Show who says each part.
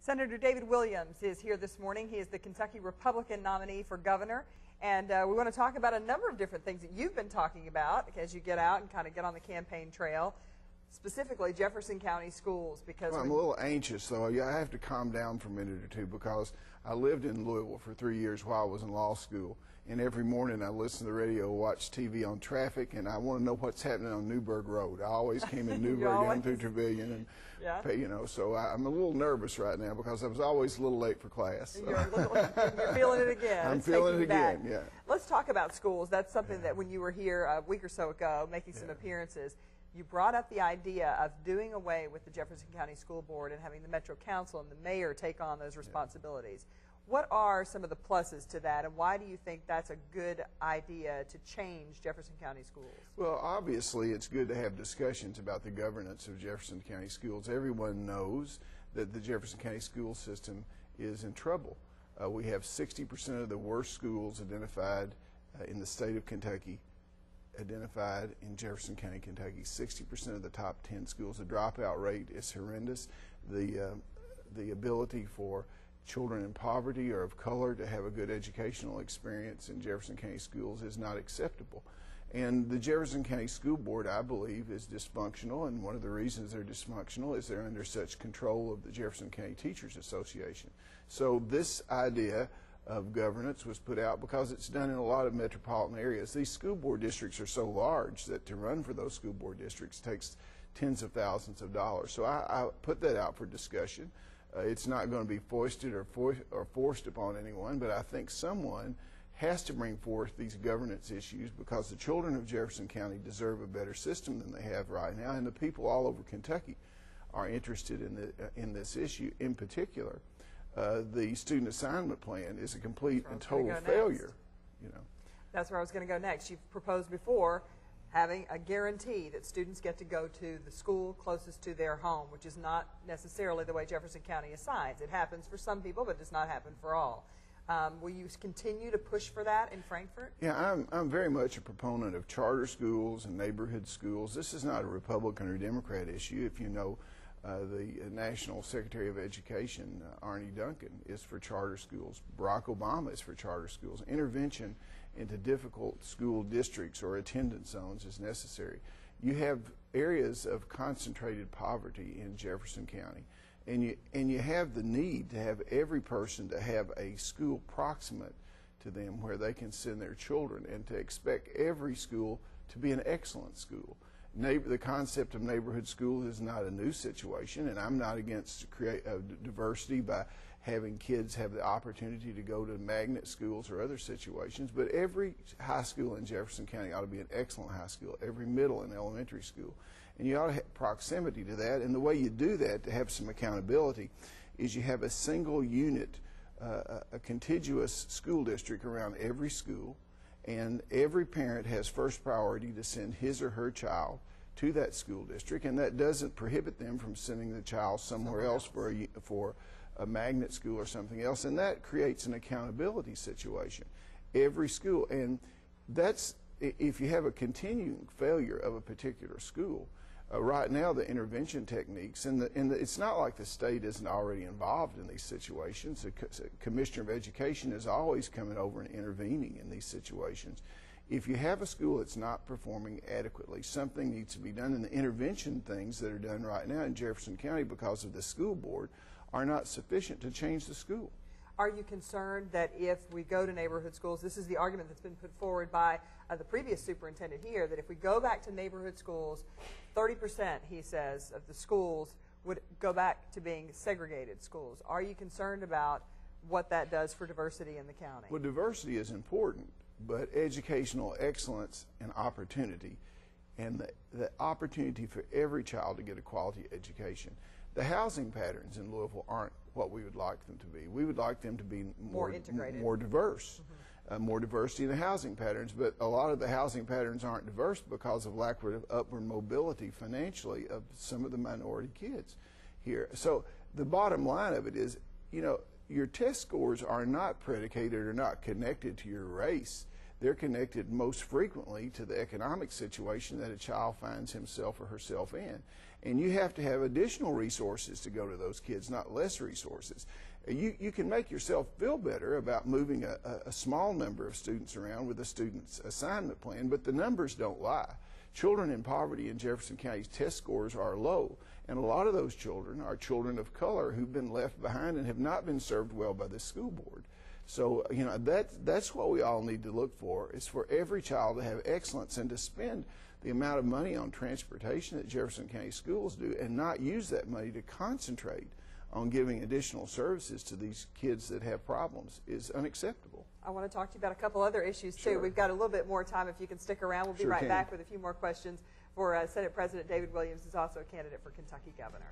Speaker 1: Senator David Williams is here this morning. He is the Kentucky Republican nominee for governor. And we want to talk about a number of different things that you've been talking about as you get out and kind of get on the campaign trail, specifically Jefferson County schools. Because
Speaker 2: well, I'm a little anxious, though. I have to calm down for a minute or two because I lived in Louisville for 3 years while I was in law school. And every morning I listen to the radio, watch TV on traffic, and I want to know what's happening on Newburgh Road. I always came in Newburgh down through Trevilian, and you know, so I'm a little nervous right now because I was always a little late for class. So.
Speaker 1: You're feeling it again.
Speaker 2: I'm feeling it again, yeah.
Speaker 1: Let's talk about schools. That's something that when you were here a week or so ago, making some appearances, you brought up the idea of doing away with the Jefferson County School Board and having the Metro Council and the mayor take on those responsibilities. What are some of the pluses to that, and why do you think that's a good idea to change Jefferson County schools? Well,
Speaker 2: obviously, it's good to have discussions about the governance of Jefferson County schools. Everyone knows that the Jefferson County school system is in trouble. We have 60% of the worst schools identified in the state of Kentucky, identified in Jefferson County, Kentucky. 60% of the top 10 schools. The dropout rate is horrendous. The ability for children in poverty or of color to have a good educational experience in Jefferson County schools is not acceptable. And the Jefferson County School Board, I believe, is dysfunctional, and one of the reasons they're dysfunctional is they're under such control of the Jefferson County Teachers Association. So this idea of governance was put out because it's done in a lot of metropolitan areas. These school board districts are so large that to run for those school board districts takes tens of thousands of dollars. So I put that out for discussion. It's not going to be foisted or forced upon anyone, but I think someone has to bring forth these governance issues because the children of Jefferson County deserve a better system than they have right now, and the people all over Kentucky are interested in this issue. In particular, the student assignment plan is a complete and total failure. You know,
Speaker 1: that's where I was going to go next. You've proposed before having a guarantee that students get to go to the school closest to their home, which is not necessarily the way Jefferson County assigns. It happens for some people, but does not happen for all. Will you continue to push for that in Frankfort?
Speaker 2: Yeah, I'm very much a proponent of charter schools and neighborhood schools. This is not a Republican or Democrat issue. If you know, the National Secretary of Education, Arne Duncan, is for charter schools. Barack Obama is for charter schools. Intervention into difficult school districts or attendance zones is necessary. You have areas of concentrated poverty in Jefferson County, and you have the need to have every person to have a school proximate to them where they can send their children, and to expect every school to be an excellent school. The concept of neighborhood schools is not a new situation, and I'm not against diversity by having kids have the opportunity to go to magnet schools or other situations, but every high school in Jefferson County ought to be an excellent high school, every middle and elementary school. And you ought to have proximity to that, and the way you do that to have some accountability is you have a single unit, a contiguous school district around every school, and every parent has first priority to send his or her child to that school district, and that doesn't prohibit them from sending the child somewhere else for a magnet school or something else, and that creates an accountability situation. Every school, and that's if you have a continuing failure of a particular school. Right now, the intervention techniques, and it's not like the state isn't already involved in these situations. The Commissioner of Education is always coming over and intervening in these situations. If you have a school that's not performing adequately, something needs to be done, and the intervention things that are done right now in Jefferson County because of the school board are not sufficient to change the school.
Speaker 1: Are you concerned that if we go to neighborhood schools, this is the argument that's been put forward by the previous superintendent here, that if we go back to neighborhood schools, 30%, he says, of the schools would go back to being segregated schools. Are you concerned about what that does for diversity in the county?
Speaker 2: Well, diversity is important, but educational excellence and opportunity, and the opportunity for every child to get a quality education. The housing patterns in Louisville aren't what we would like them to be. We would like them to be more
Speaker 1: integrated,
Speaker 2: more diverse, more diversity in the housing patterns, but a lot of the housing patterns aren't diverse because of lack of upward mobility financially of some of the minority kids here. So the bottom line of it is, you know, your test scores are not predicated or not connected to your race. they're connected most frequently to the economic situation that a child finds himself or herself in. And you have to have additional resources to go to those kids, not less resources. You can make yourself feel better about moving a small number of students around with a student's assignment plan, but the numbers don't lie. Children in poverty in Jefferson County's test scores are low, and a lot of those children are children of color who've been left behind and have not been served well by the school board. So, you know, that's what we all need to look for, is for every child to have excellence and to spend the amount of money on transportation that Jefferson County schools do and not use that money to concentrate on giving additional services to these kids that have problems is unacceptable.
Speaker 1: I want to talk to you about a couple other issues, too.
Speaker 2: Sure.
Speaker 1: We've got a little bit more time if you can stick around. We'll be
Speaker 2: Sure
Speaker 1: right
Speaker 2: can.
Speaker 1: back with a few more questions for Senate President David Williams, who's also a candidate for Kentucky governor.